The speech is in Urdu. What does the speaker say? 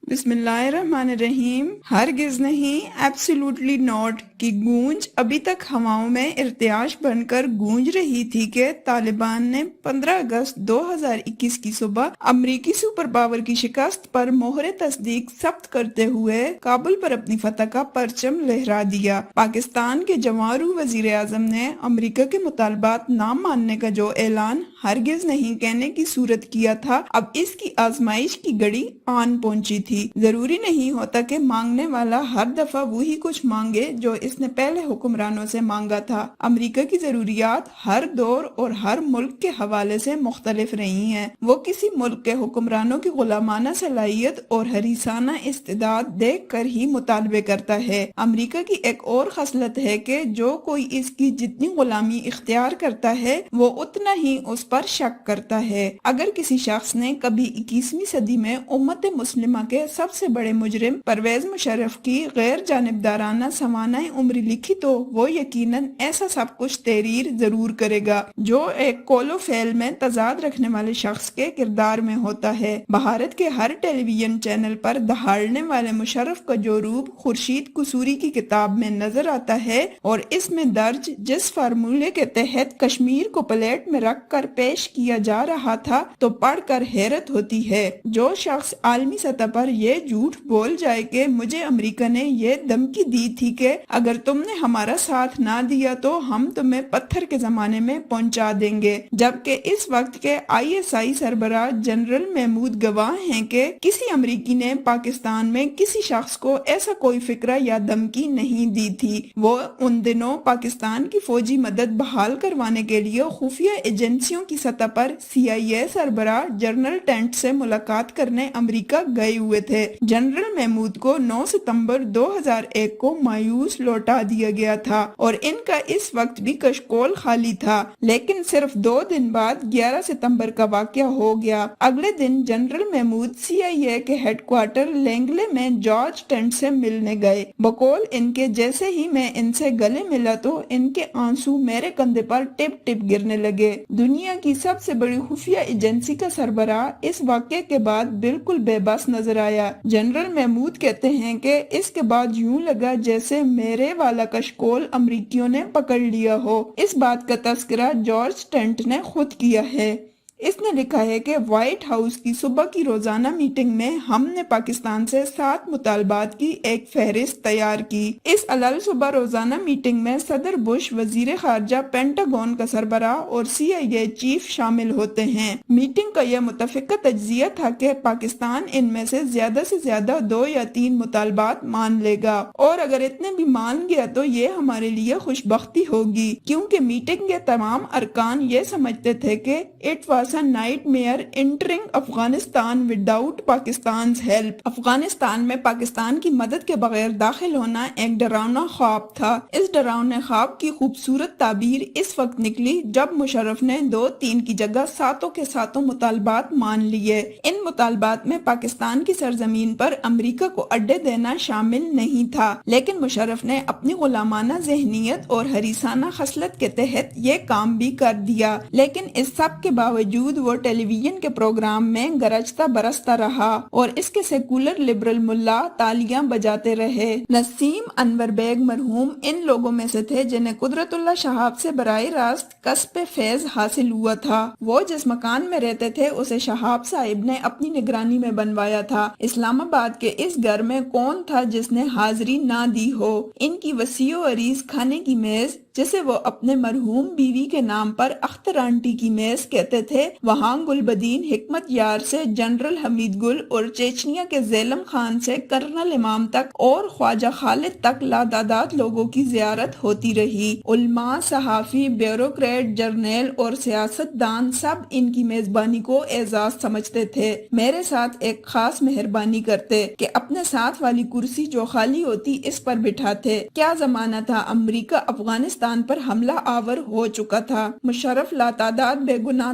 بسم اللہ الرحمن الرحیم۔ ہرگز نہیں، ایبسلیوٹلی ناٹ کی گونج ابھی تک ہواؤں میں ارتعاش بن کر گونج رہی تھی کہ طالبان نے 15 اگست 2021 کی صبح امریکی سپر پاور کی شکست پر مہر تصدیق ثبت کرتے ہوئے کابل پر اپنی فتح کا پرچم لہرا دیا۔ پاکستان کے جواں روح وزیر اعظم نے امریکہ کے مطالبات نہ ماننے کا جو اعلان ہرگز نہیں کہنے کی صورت کیا تھا، اب اس کی آزمائش کی گھڑی آن پہنچی تھی۔ ضروری نہیں ہوتا کہ مانگنے والا ہر دفعہ وہی کچھ مانگے جو اس نے پہلے حکمرانوں سے مانگا تھا۔ امریکہ کی ضروریات ہر دور اور ہر ملک کے حوالے سے مختلف رہی ہیں۔ وہ کسی ملک کے حکمرانوں کی غلامانہ صلاحیت اور حریصانہ استعداد دیکھ کر ہی مطالبے کرتا ہے۔ امریکہ کی ایک اور خصلت ہے کہ جو کوئی اس کی جتنی غلامی اختیار کرتا ہے وہ اتنا ہی اس پر شک کرتا ہے۔ اگر کسی شخص نے کبھی 21ویں صدی میں امت مسلمہ کے سب سے بڑے مجرم پرویز مشرف کی غیر جانبدارانہ سوانح عمری لکھی تو وہ یقیناً ایسا سب کچھ تحریر ضرور کرے گا جو ایک قول و فعل میں تضاد رکھنے والے شخص کے کردار میں ہوتا ہے۔ بھارت کے ہر ٹیلی ویژن چینل پر دہاڑنے والے مشرف کا جو روپ خورشید قصوری کی کتاب میں نظر آتا ہے اور اس میں درج جس فارمولے کے تحت کشمیر کو پلیٹ میں رکھ کر پیش کیا جا رہا تھا تو پڑھ کر حیرت ہوتی ہے۔ جو شخص عالمی سطح پر یہ جھوٹ بول جائے کہ مجھے امریکہ نے یہ دھمکی دی تھی کہ اگر تم نے ہمارا ساتھ نہ دیا تو ہم تمہیں پتھر کے زمانے میں پہنچا دیں گے، جبکہ اس وقت کے ISI سربراہ جنرل محمود گواہ ہیں کہ کسی امریکی نے پاکستان میں کسی شخص کو ایسا کوئی فکرہ یا دھمکی نہیں دی تھی۔ وہ ان دنوں پاکستان کی فوجی مدد بحال کروانے کے لیے خفیہ ایجنسیوں کی سطح پر CIA سربراہ جنرل ٹینٹ سے ملاقات کرنے امریکہ گئے ہوئے تھے۔ جنرل محمود کو 9 ستمبر 2001 کو مایوس لوٹا دیا گیا تھا اور ان کا اس وقت بھی کشکول خالی تھا، لیکن صرف 2 دن بعد 11 ستمبر کا واقعہ ہو گیا۔ اگلے دن جنرل محمود CIA کے ہیڈ کوارٹر لینگلے میں جارج ٹینٹ سے ملنے گئے۔ بقول ان کے جیسے ہی میں ان سے گلے ملا تو ان کے آنسو میرے کندھے پر ٹپ ٹپ گرنے لگے۔ دنیا کی سب سے بڑی خفیہ ایجنسی کا سربراہ اس واقعے کے بعد بالکل بے بس نظر آیا۔ جنرل محمود کہتے ہیں کہ اس کے بعد یوں لگا جیسے میرے والا کشکول امریکیوں نے پکڑ لیا ہو۔ اس بات کا تذکرہ جارج ٹینٹ نے خود کیا ہے۔ اس نے لکھا ہے کہ وائٹ ہاؤس کی صبح کی روزانہ میٹنگ میں ہم نے پاکستان سے 7 مطالبات کی ایک فہرست تیار کی۔ اس علل صبح روزانہ میٹنگ میں صدر بش، وزیر خارجہ، پینٹاگون کا سربراہ اور CIA چیف شامل ہوتے ہیں۔ میٹنگ کا یہ متفقہ تجزیہ تھا کہ پاکستان ان میں سے زیادہ 2 یا 3 مطالبات مان لے گا، اور اگر اتنے بھی مان گیا تو یہ ہمارے لیے خوش بختی ہوگی، کیونکہ میٹنگ کے تمام ارکان یہ سمجھتے تھے کہ it was a nightmare entering Afghanistan without Pakistan's help۔ Afghanistan میں پاکستان کی مدد کے بغیر داخل ہونا ایک ڈراؤنا خواب تھا۔ اس ڈراؤنے خواب کی خوبصورت تعبیر اس وقت نکلی جب مشرف نے 2-3 کی جگہ 7 کے 7 مطالبات مان لیے۔ ان مطالبات میں پاکستان کی سرزمین پر امریکہ کو اڈے دینا شامل نہیں تھا، لیکن مشرف نے اپنی غلامانہ ذہنیت اور حریصانہ خصلت کے تحت یہ کام بھی کر دیا، لیکن اس سب کے باوجود وہ ٹیلی ویژن کے پروگرام میں گرجتا برستا رہا اور اس کے سیکولر لبرل ملا تالیاں بجاتے رہے۔ نسیم انور بیگ مرحوم ان لوگوں میں سے تھے جنہیں قدرت اللہ شہاب سے براہ راست کسب فیض حاصل ہوا تھا۔ وہ جس مکان میں رہتے تھے اسے شہاب صاحب نے اپنی نگرانی میں بنوایا تھا۔ اسلام آباد کے اس گھر میں کون تھا جس نے حاضری نہ دی ہو؟ ان کی وسیع و عریض کھانے کی میز، جسے وہ اپنے مرحوم بیوی کے نام پر اختر آنٹی کی میز کہتے تھے، وہاں گلبدین حکمت یار سے جنرل حمید گل اور چیچنیا کے زیلم خان سے کرنل امام تک اور خواجہ خالد تک لاتعداد لوگوں کی زیارت ہوتی رہی۔ علماء، صحافی، بیوروکریٹ، جرنیل اور سیاست دان سب ان کی میزبانی کو اعزاز سمجھتے تھے۔ میرے ساتھ ایک خاص مہربانی کرتے کہ اپنے ساتھ والی کرسی جو خالی ہوتی اس پر بٹھاتے۔ کیا زمانہ تھا، امریکہ افغانستان پر حملہ آور ہو چکا تھا۔ مشرف لاتعداد بے گناہ